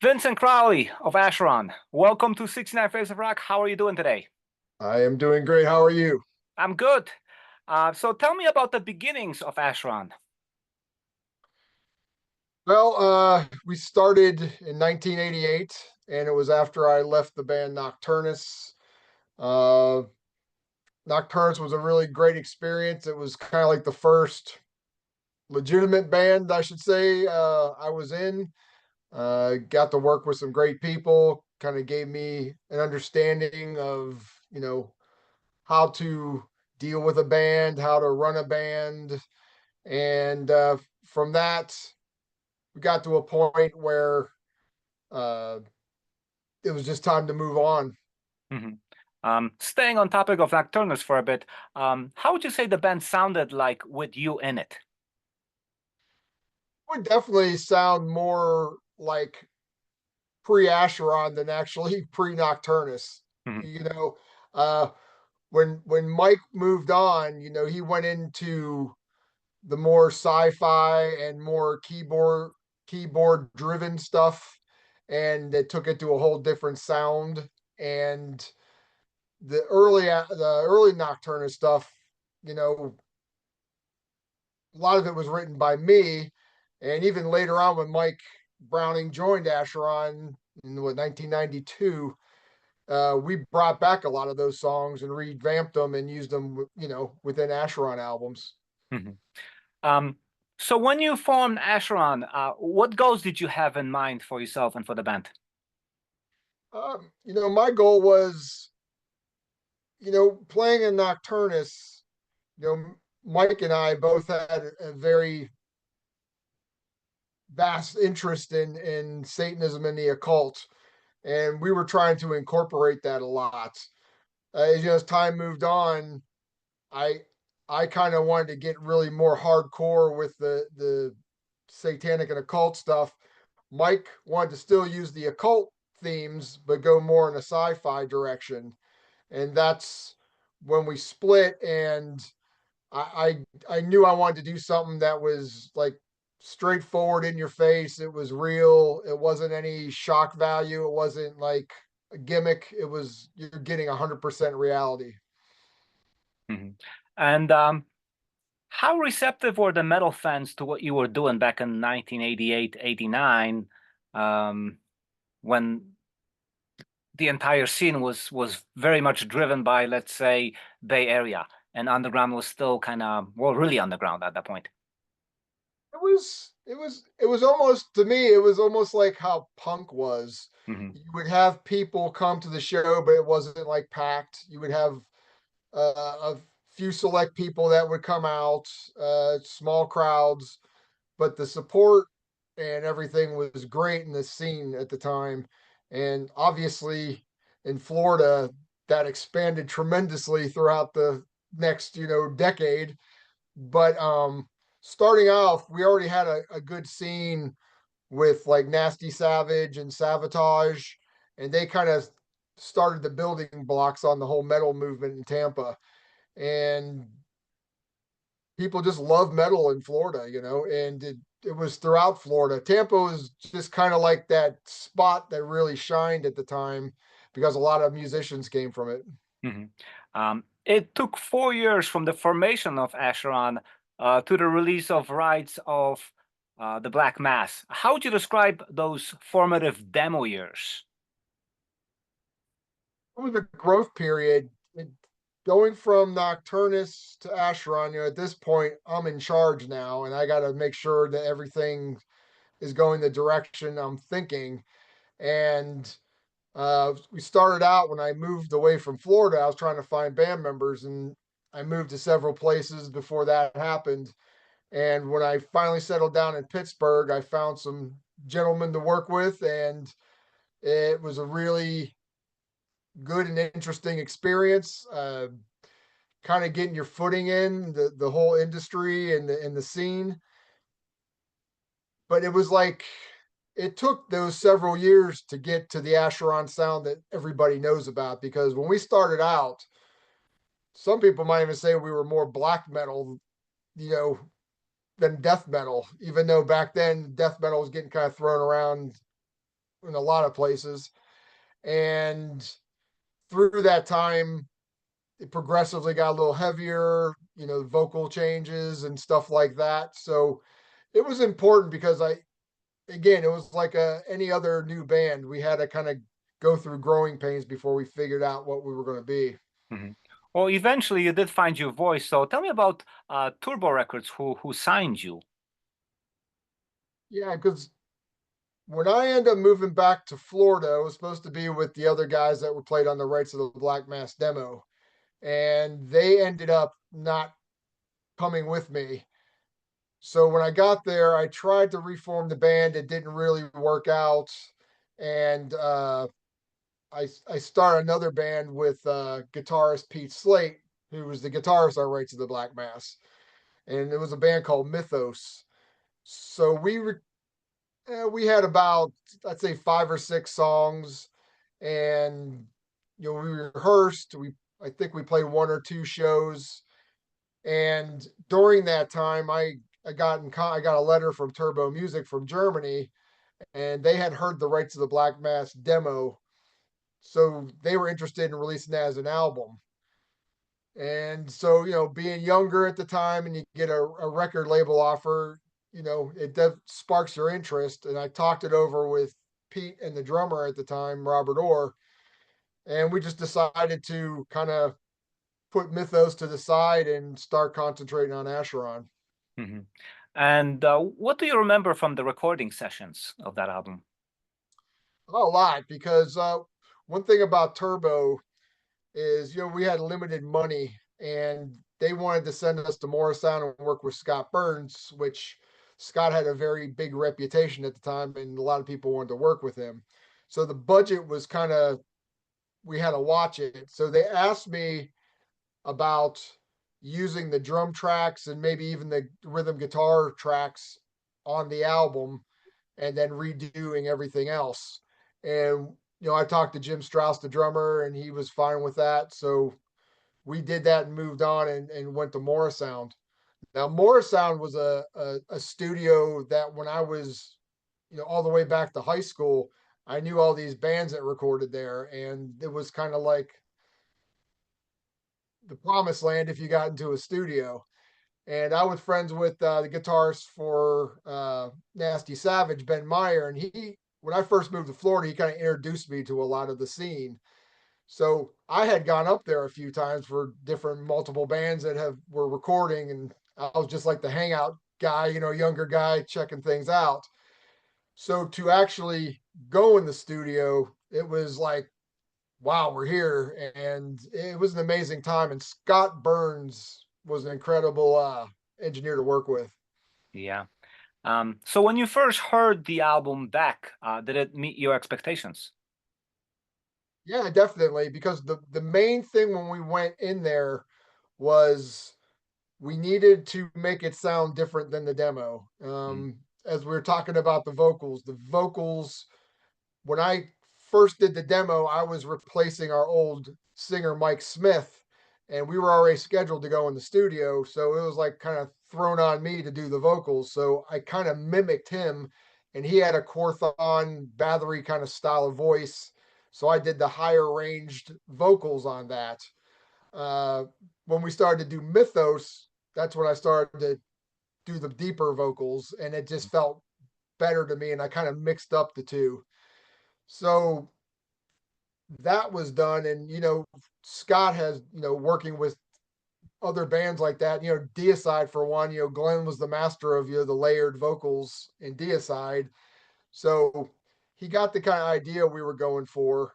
Vincent Crowley of Acheron. Welcome to 69 Faves of Rock. How are you doing today? I am doing great. How are you? I'm good. So tell me about the beginnings of Acheron. We started in 1988, and it was after I left the band Nocturnus. Uh, Nocturnus was a really great experience. It was kind of like the first legitimate band, I should say, I was in. Got to work with some great people, kind of gave me an understanding of, how to deal with a band, how to run a band. And from that, we got to a point where uh, it was just time to move on. Mhm. Staying on topic of Nocturnus for a bit, how would you say the band sounded like with you in it? Would definitely sound more like pre-Acheron than actually pre-Nocturnus. Mhm. You know, uh, when Mike moved on, he went into the more sci-fi and more keyboard driven stuff, and it took it to a whole different sound. And the early Nocturnus stuff, you know, a lot of it was written by me. And even later on, when Mike Browning joined Acheron in 1992, we brought back a lot of those songs and revamped them and used them, within Acheron albums. Mhm. Um, so when you formed Acheron, what goals did you have in mind for yourself and for the band? My goal was, playing in Nocturnus. Mike and I both had a very vast interest in Satanism and the occult, and we were trying to incorporate that a lot. As time moved on, I I kind of wanted to get really more hardcore with the satanic and occult stuff. Mike wanted to still use the occult themes, but go more in a sci-fi direction, and that's when we split. And I knew I wanted to do something that was like straightforward in your face. It was real. It wasn't any shock value. It wasn't like a gimmick. It was you're getting 100% reality. Mhm. And how receptive were the metal fans to what you were doing back in 1988, 89, when the entire scene was very much driven by, let's say, Bay Area, and underground was still kind of, well, really underground at that point. It was almost, to me, it was almost like how punk was. Hmm. You would have people come to the show, but it wasn't like packed. You would have a few select people that would come out, small crowds, but the support and everything was great in the scene at the time. And obviously in Florida, that expanded tremendously throughout the next, decade. But starting off, we already had a good scene with like Nasty Savage and Savatage, and they kind of started the building blocks on the whole metal movement in Tampa. And people just love metal in Florida, and it was throughout Florida. Tampa was just kind of like that spot that really shined at the time because a lot of musicians came from it. Hmm. It took 4 years from the formation of Acheron to the release of Rites of the Black Mass. How would you describe those formative demo years? It was a growth period. Going from Nocturnus to Acheron, at this point, I'm in charge now, and I got to make sure that everything is going the direction I'm thinking. And we started out when I moved away from Florida. I was trying to find band members, and I moved to several places before that happened. And when I finally settled down in Pittsburgh, I found some gentlemen to work with, and it was a really good and interesting experience. Kind of getting your footing in the whole industry and the scene. But it was like it took those several years to get to the Acheron sound that everybody knows about. Because when we started out, some people might even say we were more black metal, you know, than death metal. Even though back then death metal was getting kind of thrown around in a lot of places. And through that time, it progressively got a little heavier, vocal changes and stuff like that. So it was important because again, it was like any other new band. We had to kind of go through growing pains before we figured out what we were going to be. Mhm. Well, eventually you did find your voice. So tell me about Turbo Records, who signed you. Yeah, because when I ended up moving back to Florida, it was supposed to be with the other guys that were played on the Rites of the Black Mass demo, and they ended up not coming with me. So when I got there, I tried to reform the band. It didn't really work out, and I started another band with guitarist Pete Slate, who was the guitarist on Rites of the Black Mass, and it was a band called Mythos. So we had about, I'd say, 5 or 6 songs, and we rehearsed. I think we played 1 or 2 shows, and during that time, I got a letter from Turbo Music from Germany, and they had heard the Rites of the Black Mass demo, so they were interested in releasing that as an album. And so, being younger at the time and you get a record label offer, it sparks your interest. And I talked it over with Pete and the drummer at the time, Robert Orr, and we just decided to kind of put Mythos to the side and start concentrating on Acheron. Mhm. And what do you remember from the recording sessions of that album? A lot, because one thing about Turbo is, we had limited money and they wanted to send us to Morristown and work with Scott Burns, which Scott had a very big reputation at the time and a lot of people wanted to work with him. So the budget was kind of, we had to watch it. So they asked me about using the drum tracks and maybe even the rhythm guitar tracks on the album and then redoing everything else. And, I talked to Jim Strauss, the drummer, and he was fine with that. So we did that and moved on and went to Morrisound. Now, Morrisound was a studio that when I was, all the way back to high school, I knew all these bands that recorded there. And it was kind of like the promised land if you got into a studio. And I was friends with the guitarist for Nasty Savage, Ben Meyer. And when I first moved to Florida, he kind of introduced me to a lot of the scene. So I had gone up there a few times for different multiple bands that were recording, and I was just like the hangout guy, younger guy checking things out. So to actually go in the studio, it was like, wow, we're here, and it was an amazing time. And Scott Burns was an incredible engineer to work with. Yeah. So when you first heard the album back, did it meet your expectations? Yeah, definitely, because the main thing when we went in there was we needed to make it sound different than the demo. Mm. As we were talking about the vocals, when I first did the demo, I was replacing our old singer, Mike Smith, and we were already scheduled to go in the studio. So it was like kind of thrown on me to do the vocals. So I kind of mimicked him, and he had a Quorthon Bathory kind of style of voice. So I did the higher ranged vocals on that. Uh, when we started to do Mythos, that's when I started to do the deeper vocals, and it just felt better to me. And I kind of mixed up the two. So that was done. And, Scott has, working with other bands like that, Deicide for one, Glenn was the master of, the layered vocals in Deicide. So he got the kind of idea we were going for.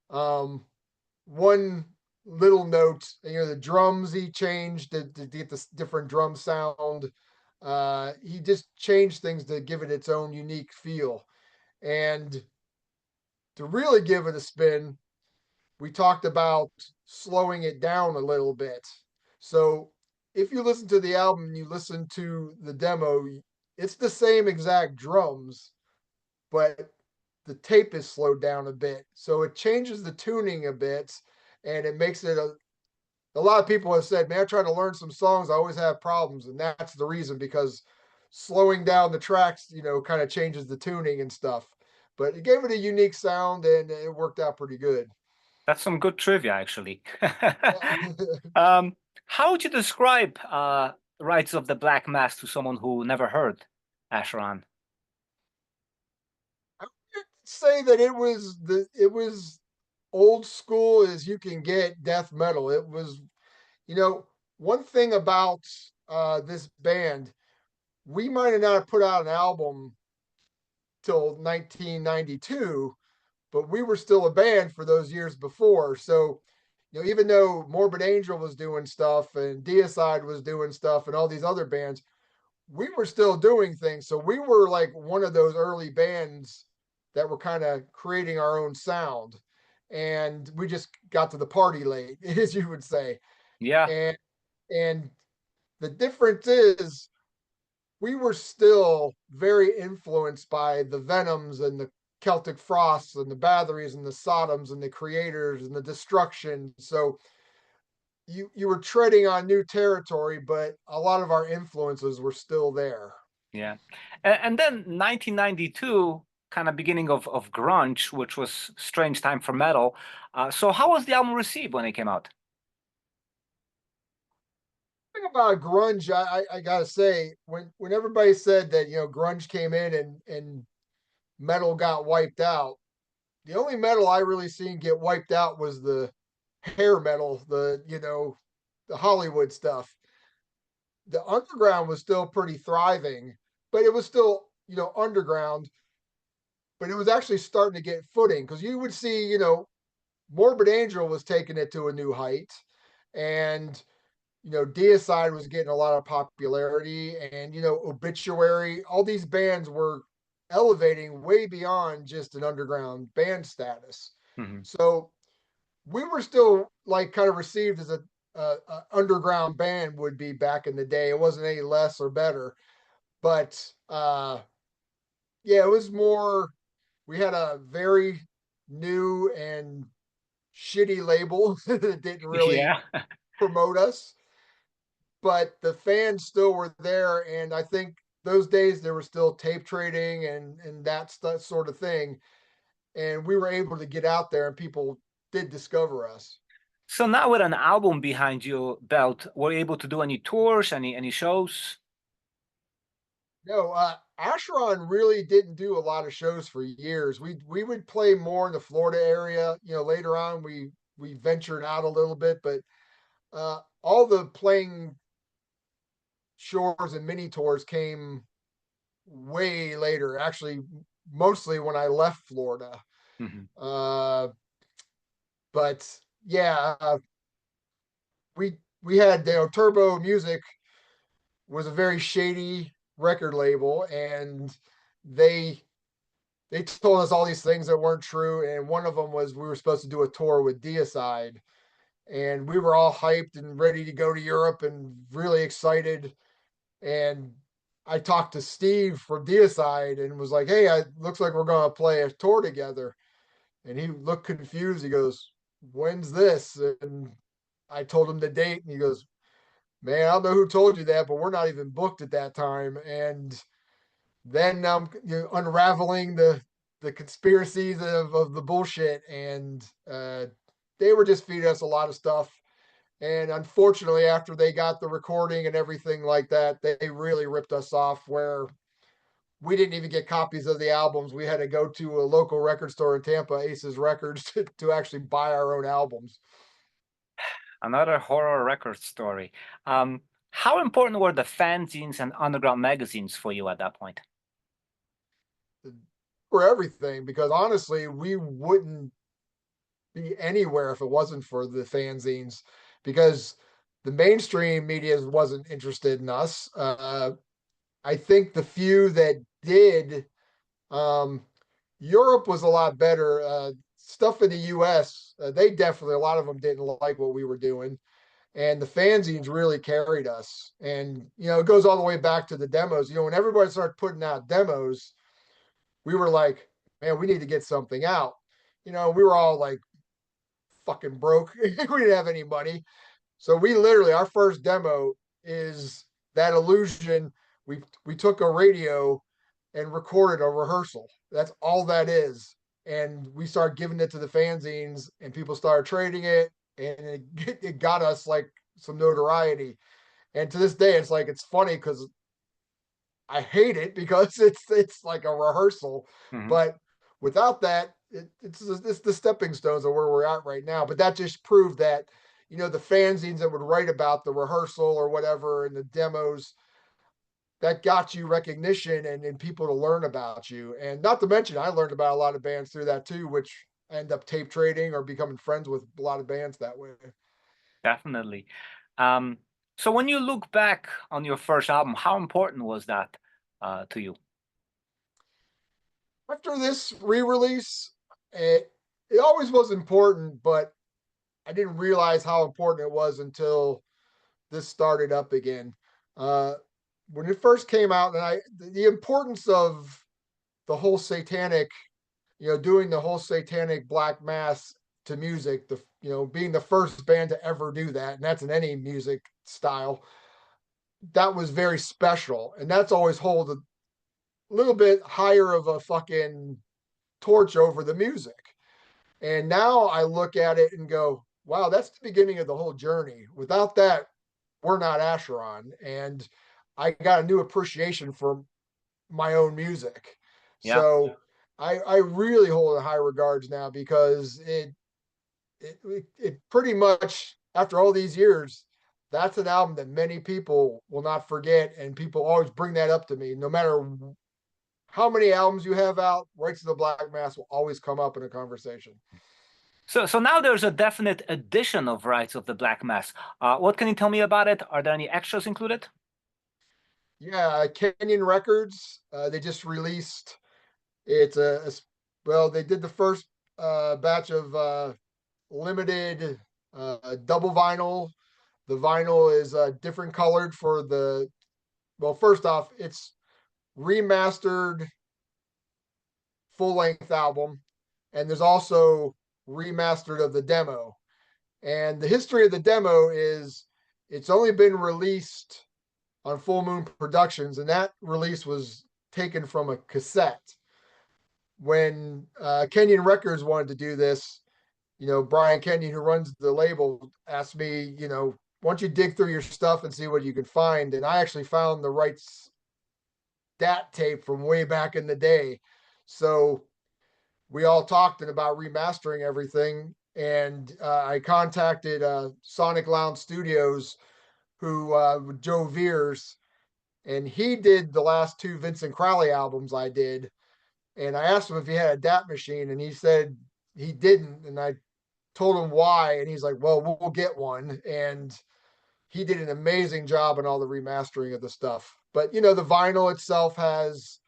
One little note, the drums he changed to get this different drum sound. He just changed things to give it its own unique feel. And to really give it a spin, we talked about slowing it down a little bit. So if you listen to the album and you listen to the demo, it's the same exact drums, but the tape is slowed down a bit. So it changes the tuning a bit and it makes it a lot of people have said, man, I try to learn some songs. I always have problems. And that's the reason, because slowing down the tracks, kind of changes the tuning and stuff. but it gave it a unique sound and it worked out pretty good. That's some good trivia, actually. Yeah. um, how would you describe Rites of the Black Mass to someone who never heard Acheron? I would say that it was old school as you can get death metal. It was, you know, one thing about this band, we might have not put out an album till 1992, but we were still a band for those years before. So, even though Morbid Angel was doing stuff and Deicide was doing stuff and all these other bands, we were still doing things. So we were like one of those early bands that were kind of creating our own sound. And we just got to the party late, as you would say. Yeah. And and the difference is we were still very influenced by the Venoms and the Celtic Frosts and the Bathories and the Sodoms and the Creators and the Destruction. So you were treading on new territory, but a lot of our influences were still there. Yeah. And then 1992, kind of beginning of grunge, which was strange time for metal. So how was the album received when it came out? Thing about grunge, I gotta say, when everybody said that grunge came in and metal got wiped out, the only metal I really seen get wiped out was the hair metal, the Hollywood stuff. The underground was still pretty thriving, but it was still underground. But it was actually starting to get footing because you would see Morbid Angel was taking it to a new height, and Deicide was getting a lot of popularity, and Obituary. All these bands were elevating way beyond just an underground band status. Mhm. So we were still like kind of received as a underground band would be back in the day. It wasn't any less or better, but yeah, it was more. We had a very new and shitty label that didn't really Yeah. promote us, but the fans still were there, and I think those days there was still tape trading and that sort of thing, and we were able to get out there, and people did discover us. So now with an album behind your belt, were you able to do any tours, any shows? No, Acheron really didn't do a lot of shows for years. We would play more in the Florida area. Later on we ventured out a little bit, but all the playing shores and mini tours came way later. Actually, mostly when I left Florida. Mhm. Uh, but yeah, we had Turbo Music was a very shady record label, and they they told us all these things that weren't true. And one of them was we were supposed to do a tour with Deicide, and we were all hyped and ready to go to Europe and really excited. And I talked to Steve from Deicide and was like, "Hey, it looks like we're going to play a tour together." And he looked confused. He goes, "When's this?" And I told him the date, and he goes, "Man, I don't know who told you that, but we're not even booked at that time." And then I'm unraveling the conspiracies of the bullshit, and they were just feeding us a lot of stuff. And unfortunately, after they got the recording and everything like that, they really ripped us off where we didn't even get copies of the albums. We had to go to a local record store in Tampa, Aces Records, to actually buy our own albums. Another horror record story. How important were the fanzines and underground magazines for you at that point? For everything, because honestly, we wouldn't be anywhere if it wasn't for the fanzines, because the mainstream media wasn't interested in us. I think the few that did, um, Europe was a lot better. Stuff in the US, they definitely, a lot of them didn't like what we were doing. And the fanzines really carried us. And, it goes all the way back to the demos. When everybody started putting out demos, we were like, man, we need to get something out. We were all like fucking broke. We didn't have any money. So we literally, our first demo is that illusion. We took a radio and recorded a rehearsal. That's all that is. And we started giving it to the fanzines, and people started trading it, and it got us like some notoriety. And to this day, it's like it's funny because I hate it because it's like a rehearsal, Mhm. but without that, it's the stepping stones of where we're at right now. But that just proved that the fanzines that would write about the rehearsal or whatever and the demos, that got you recognition and people to learn about you. And not to mention, I learned about a lot of bands through that too, which I end up tape trading or becoming friends with a lot of bands that way. Definitely. Um, so when you look back on your first album, how important was that to you? After this re-release, it always was important, but I didn't realize how important it was until this started up again. Uh, when it first came out, and the importance of the whole satanic, doing the whole satanic black mass to music, being the first band to ever do that, and that's in any music style, that was very special. And that's always hold a little bit higher of a fucking torch over the music. And now I look at it and go, wow, that's the beginning of the whole journey. Without that, we're not Acheron. And I got a new appreciation for my own music. Yeah. So I really hold in high regards now because it pretty much, after all these years, that's an album that many people will not forget. And people always bring that up to me. No matter how many albums you have out, Rites of the Black Mass will always come up in a conversation. So now there's a definite edition of Rites of the Black Mass. What can you tell me about it? Are there any extras included? Yeah, Canyon Records. They just released. It's well, they did the first batch of limited double vinyl. The vinyl is different colored for the. Well, first off, it's remastered full length album, and there's also remastered of the demo. And the history of the demo is it's only been released on Full Moon Productions, and that release was taken from a cassette. When Kenyon Records wanted to do this, Brian Kenyon, who runs the label, asked me, why don't you dig through your stuff and see what you can find? And I actually found the rights DAT tape from way back in the day. So we all talked about remastering everything. And I contacted Sonic Lounge Studios, who Joe Veers, and he did the last two Vincent Crowley albums I did. And I asked him if he had a DAT machine, and he said he didn't. And I told him why, and he's like, "Well, we'll get one." And he did an amazing job on all the remastering of the stuff. But the vinyl itself has,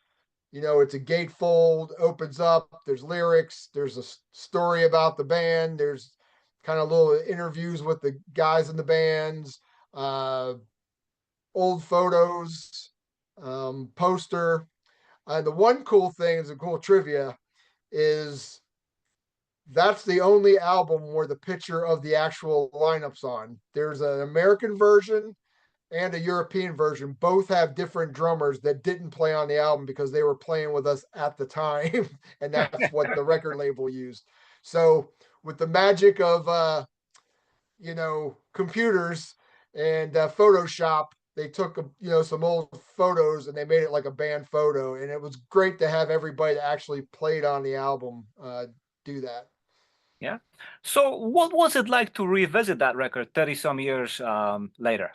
it's a gatefold, opens up. There's lyrics. There's a story about the band. There's kind of little interviews with the guys in the bands. Old photos, poster. The one cool thing is a cool trivia is that's the only album where the picture of the actual lineup's on. There's an American version and a European version. Both have different drummers that didn't play on the album because they were playing with us at the time, and that's what the record label used. So with the magic of computers and Photoshop, they took some old photos and they made it like a band photo, and it was great to have everybody that actually played on the album do that. Yeah. So what was it like to revisit that record 30 some years later?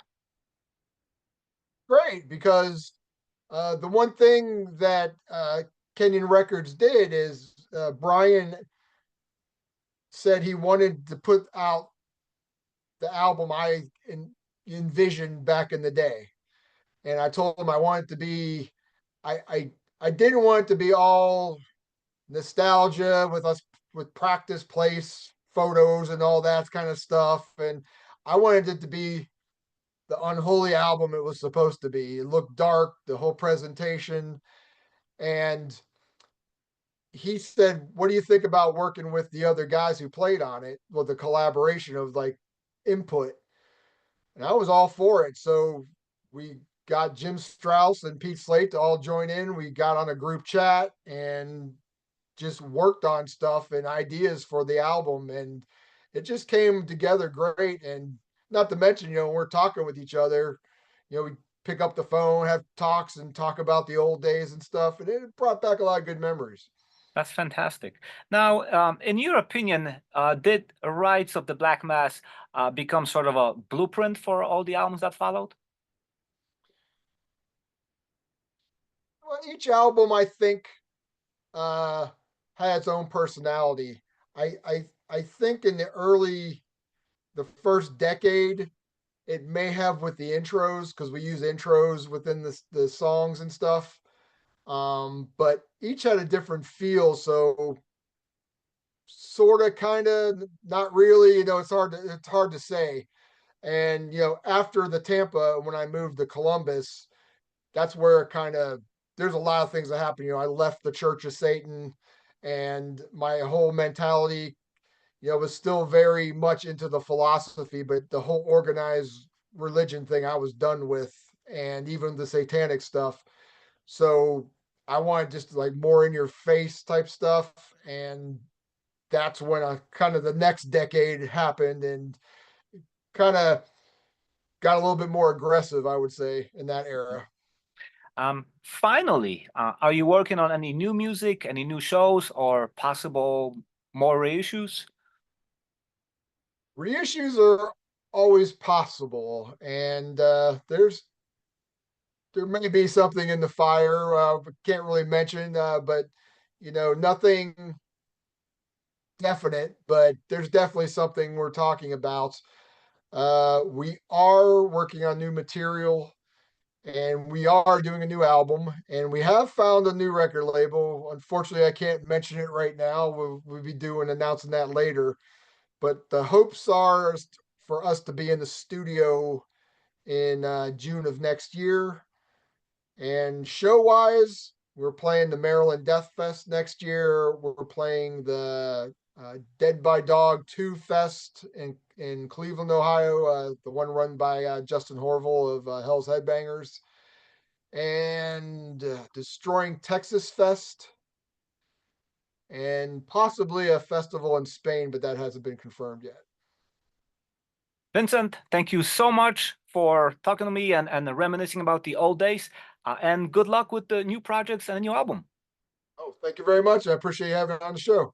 Great, because the one thing that Kenyon Records did is Brian said he wanted to put out the album envisioned back in the day, and I told him I want it to be. I didn't want it to be all nostalgia with us with practice place photos and all that kind of stuff, and I wanted it to be the unholy album it was supposed to be. It looked dark, the whole presentation, and he said, "What do you think about working with the other guys who played on it with the collaboration of like input?" And I was all for it. So we got Jim Strauss and Pete Slate to all join in. We got on a group chat and just worked on stuff and ideas for the album, and it just came together great. And not to mention, when we're talking with each other, we pick up the phone, have talks, and talk about the old days and stuff, and it brought back a lot of good memories. That's fantastic. Now, in your opinion, did Rites of the Black Mass become sort of a blueprint for all the albums that followed? Well, each album, I think, uh, had its own personality. I think in the first decade, it may have with the intros because we use intros within the songs and stuff. But each had a different feel, so sort of, kind of, not really. It's hard to say. And after the Tampa, when I moved to Columbus, that's where it kind of there's a lot of things that happen. I left the Church of Satan, and my whole mentality, was still very much into the philosophy, but the whole organized religion thing I was done with, and even the satanic stuff. So I wanted just like more in your face type stuff. And that's when I kind of the next decade happened and kind of got a little bit more aggressive, I would say, in that era. Finally, are you working on any new music, any new shows, or possible more reissues? Reissues are always possible, and there may be something in the fire. Can't really mention, but nothing definite. But there's definitely something we're talking about. We are working on new material, and we are doing a new album, and we have found a new record label. Unfortunately, I can't mention it right now. We'll be announcing that later. But the hopes are for us to be in the studio in June of next year. And show wise, we're playing the Maryland Death Fest next year. We're playing the Dead by Dog 2 Fest in Cleveland, Ohio, the one run by Justin Horville of Hell's Headbangers, and Destroying Texas Fest, and possibly a festival in Spain, but that hasn't been confirmed yet. Vincent, thank you so much for talking to me and reminiscing about the old days. And good luck with the new projects and the new album. Oh, thank you very much. I appreciate you having me on the show.